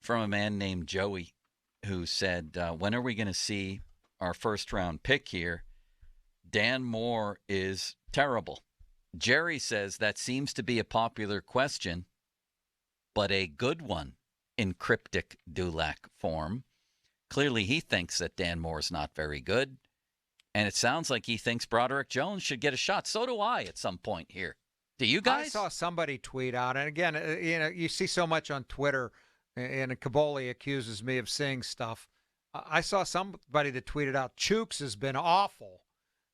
from a man named Joey who said, when are we going to see our first-round pick here? Dan Moore is terrible. Jerry says that seems to be a popular question, but a good one in cryptic Dulac form. Clearly, he thinks that Dan Moore is not very good, and it sounds like he thinks Broderick Jones should get a shot. So do I at some point here. Do you guys? I saw somebody tweet out, and again, you see so much on Twitter, and Caboli accuses me of seeing stuff. I saw somebody that tweeted out, Chooks has been awful,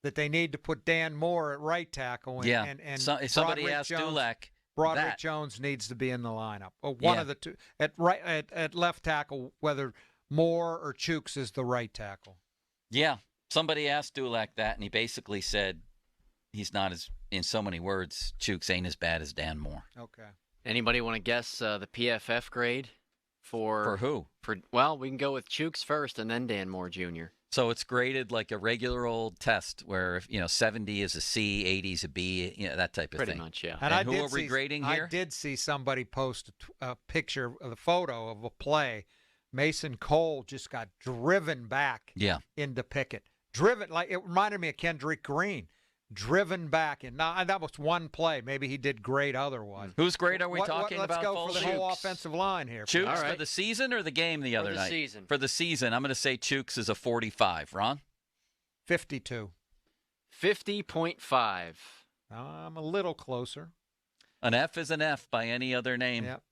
that they need to put Dan Moore at right tackle. And somebody asked Dulac. Broderick Jones needs to be in the lineup. One of the two at left tackle, whether Moore or Chooks is the right tackle. Yeah, somebody asked Dulac that, and he basically said he's not as, in so many words, Chooks ain't as bad as Dan Moore. Okay. Anybody want to guess the PFF grade for who? Well, we can go with Chooks first, and then Dan Moore Jr. So it's graded like a regular old test where, 70 is a C, 80 is a B, that type of thing. Pretty much, yeah. And who are we grading here? I did see somebody post a picture of the photo of a play. Mason Cole just got driven back into Pickett. Driven, like it reminded me of Kendrick Green. Driven back. And now that was one play. Maybe he did great otherwise. Whose grade are we talking about? Let's go for the whole offensive line here. Chooks for the season or the game the other night? For the season. For the season. I'm going to say Chooks is a 45. Ron? 52. 50.5. I'm a little closer. An F is an F by any other name. Yep.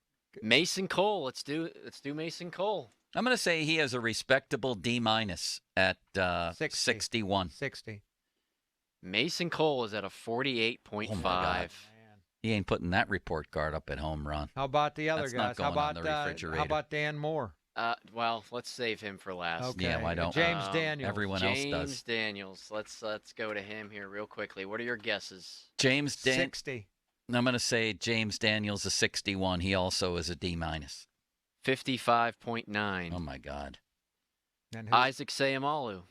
Mason Cole. Let's do Mason Cole. I'm going to say he has a respectable D- at 61. 60. Mason Cole is at a 48.5. Oh my God. He ain't putting that report card up at home, Ron. How about the other That's guys? Not going on the refrigerator. How about Dan Moore? Well, let's save him for last. Okay. Yeah, why don't James Daniels. Everyone else does. James Daniels. Let's go to him here real quickly. What are your guesses? 60. I'm going to say James Daniels is 61. He also is a D-. 55.9. Oh my God. And Isaac Sayamalu.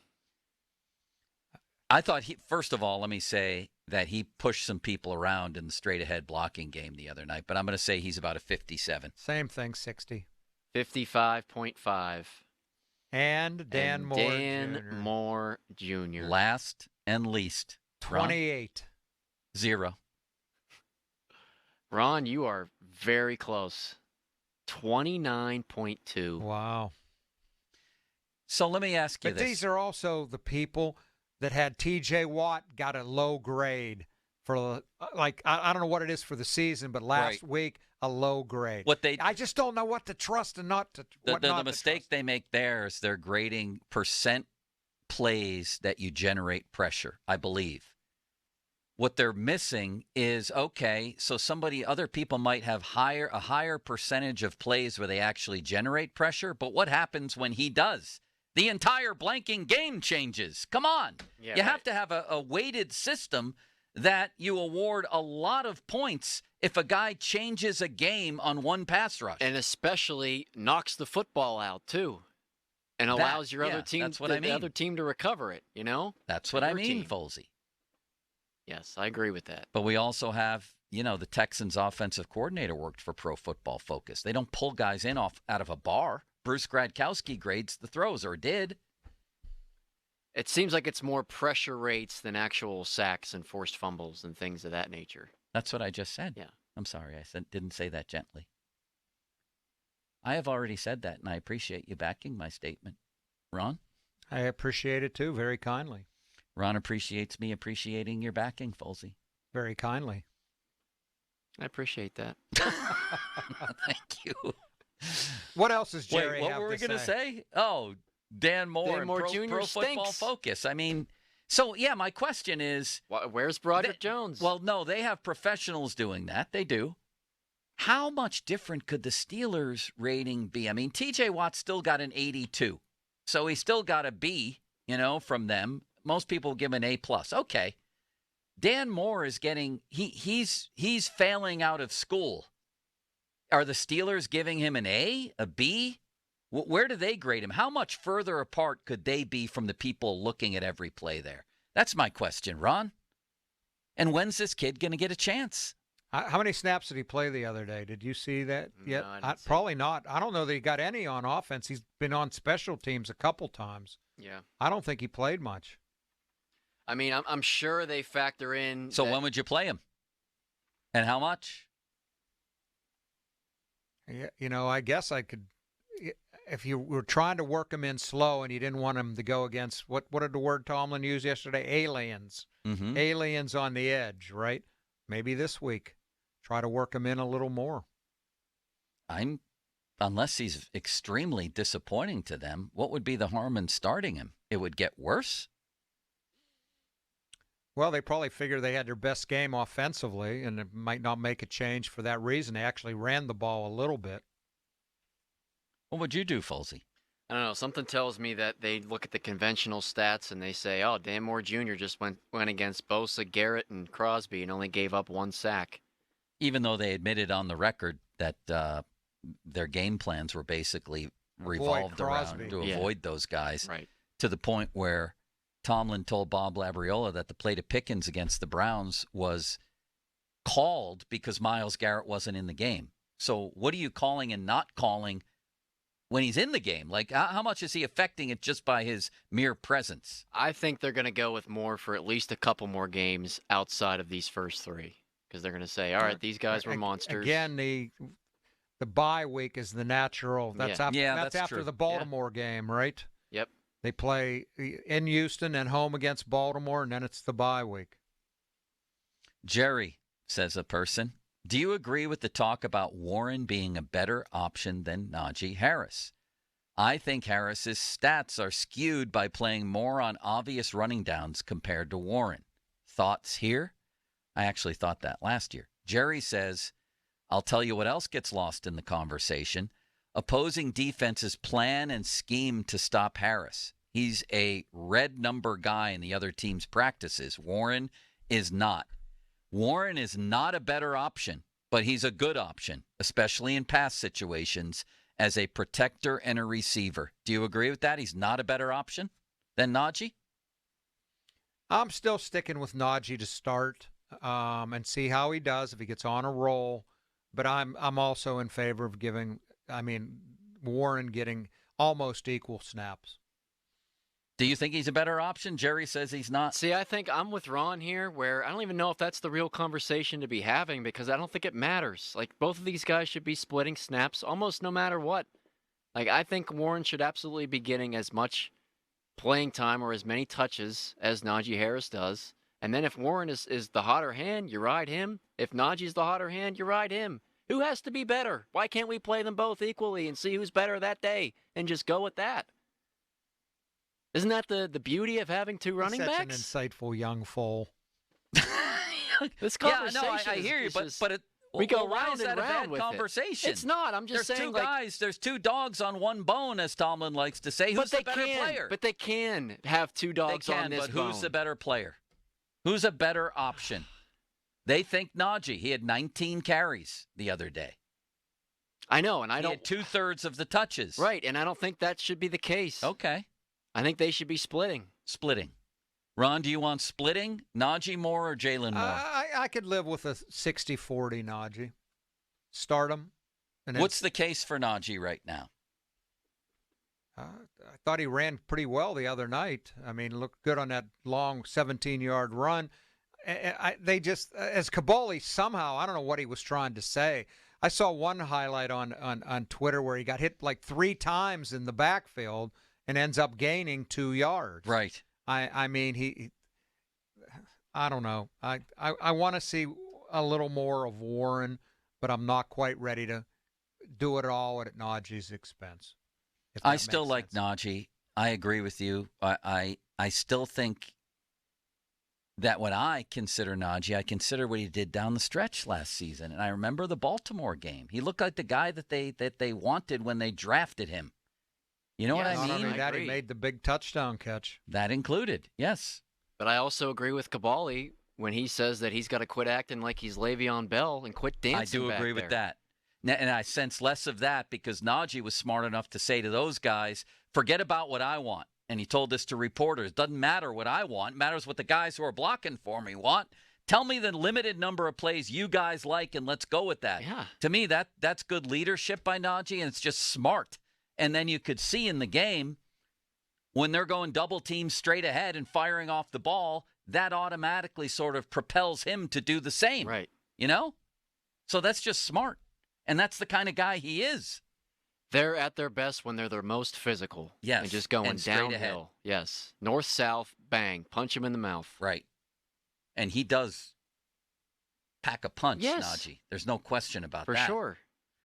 I thought first of all, let me say that he pushed some people around in the straight-ahead blocking game the other night, but I'm going to say he's about a 57. Same thing, 60. 55.5. And Dan Moore Jr. Last and least. 28. 0. Ron, you are very close. 29.2. Wow. So let me ask you but this. These are also the people that had T.J. Watt got a low grade for, I don't know what it is for the season, but last week, a low grade. I just don't know what to trust and not to The mistake they make there is they're grading percent plays that you generate pressure, I believe. What they're missing is, so other people might have a higher percentage of plays where they actually generate pressure, but what happens when he does? The entire blanking game changes. Come on. Yeah, you have to have a weighted system that you award a lot of points if a guy changes a game on one pass rush. And especially knocks the football out, too. And allows your other team, the other team to recover it, That's what I mean, Folsey. Yes, I agree with that. But we also have, the Texans' offensive coordinator worked for Pro Football Focus. They don't pull guys in out of a bar. Bruce Gradkowski grades the throws, or did. It seems like it's more pressure rates than actual sacks and forced fumbles and things of that nature. That's what I just said. Yeah. I'm sorry. Didn't say that gently. I have already said that, and I appreciate you backing my statement. Ron? I appreciate it, too, very kindly. Ron appreciates me appreciating your backing, Folsey. Very kindly. I appreciate that. Thank you. What else does Jerry what have were we going to say? Oh, Dan Moore and Pro Football Focus. I mean, my question is... Where's Broderick Jones? Well, no, they have professionals doing that. They do. How much different could the Steelers' rating be? I mean, T.J. Watt still got an 82, so he still got a B, from them. Most people give an A+. Okay. Dan Moore is getting... He's failing out of school. Are the Steelers giving him an A, a B? Where do they grade him? How much further apart could they be from the people looking at every play there? That's my question, Ron. And when's this kid going to get a chance? How many snaps did he play the other day? Did you see that yet? No, I didn't see Probably not. I don't know that he got any on offense. He's been on special teams a couple times. Yeah. I don't think he played much. I mean, I'm sure they factor in. So when would you play him? And how much? Yeah, I guess I could. If you were trying to work him in slow and you didn't want him to go against, what did the word Tomlin use yesterday? Aliens. Mm-hmm. Aliens on the edge, right? Maybe this week. Try to work him in a little more. Unless he's extremely disappointing to them, what would be the harm in starting him? It would get worse? Well, they probably figured they had their best game offensively, and it might not make a change for that reason. They actually ran the ball a little bit. What would you do, Folsey? I don't know. Something tells me that they look at the conventional stats and they say, "Oh, Dan Moore Jr. just went against Bosa, Garrett, and Crosby and only gave up 1 sack." Even though they admitted on the record that their game plans were basically revolved around to avoid those guys, right? To the point where Tomlin told Bob Labriola that the play to Pickens against the Browns was called because Myles Garrett wasn't in the game. So what are you calling and not calling when he's in the game? Like, how much is he affecting it just by his mere presence? I think they're going to go with Moore for at least a couple more games outside of these first 3, because they're going to say, all right, these guys were monsters. Again, the bye week is the natural. That's after true. the Baltimore game, right? Yep. They play in Houston and home against Baltimore, and then it's the bye week. Jerry, says a person, do you agree with the talk about Warren being a better option than Najee Harris? I think Harris's stats are skewed by playing more on obvious running downs compared to Warren. Thoughts here? I actually thought that last year. Jerry says, I'll tell you what else gets lost in the conversation. Opposing defenses plan and scheme to stop Harris. He's a red number guy in the other team's practices. Warren is not. Warren is not a better option, but he's a good option, especially in pass situations, as a protector and a receiver. Do you agree with that? He's not a better option than Najee? I'm still sticking with Najee to start and see how he does if he gets on a roll. But I'm also in favor of Warren getting almost equal snaps. Do you think he's a better option? Jerry says he's not. See, I think I'm with Ron here, where I don't even know if that's the real conversation to be having, because I don't think it matters. Like, both of these guys should be splitting snaps almost no matter what. Like, I think Warren should absolutely be getting as much playing time or as many touches as Najee Harris does. And then if Warren is the hotter hand, you ride him. If Najee's the hotter hand, you ride him. Who has to be better? Why can't we play them both equally and see who's better that day and just go with that? Isn't that the beauty of having 2 running backs? Such an insightful young fool. This conversation I hear you, but we go why round is that and round a with bad conversation? It's not. I'm just saying, saying, two guys. There's 2 dogs on one bone, as Tomlin likes to say. Who's the better player? But they can have 2 dogs on this bone. Who's the better player? Who's a better option? They think Najee. He had 19 carries the other day. I know, and he had 2/3 of the touches. Right, and I don't think that should be the case. Okay. I think they should be splitting. Ron, do you want splitting? Najee Moore or Jalen Moore? I could live with a 60-40 Najee. Start him. What's the case for Najee right now? I thought he ran pretty well the other night. I mean, looked good on that long 17-yard run. They just, as Kabali somehow, I don't know what he was trying to say. I saw one highlight on Twitter where he got hit like 3 times in the backfield and ends up gaining 2 yards. Right. I mean, I don't know. I want to see a little more of Warren, but I'm not quite ready to do it all at Najee's expense. I still like Najee. I agree with you. I still think that when I consider Najee, I consider what he did down the stretch last season. And I remember the Baltimore game. He looked like the guy that they wanted when they drafted him. You know what I mean? Not only that, he made the big touchdown catch. That included, yes. But I also agree with Kabali when he says that he's got to quit acting like he's Le'Veon Bell and quit dancing. I do agree with that. And I sense less of that because Najee was smart enough to say to those guys, forget about what I want. And he told this to reporters, doesn't matter what I want. It matters what the guys who are blocking for me want. Tell me the limited number of plays you guys like, and let's go with that. Yeah. To me, that's good leadership by Najee, and it's just smart. And then you could see in the game when they're going double team straight ahead and firing off the ball, that automatically sort of propels him to do the same. Right. You know? So that's just smart. And that's the kind of guy he is. They're at their best when they're their most physical. Yes. And just going and straight downhill. ahead. Yes. North, south, bang. Punch him in the mouth. Right. And he does pack a punch, yes. Najee. There's no question about For that. sure.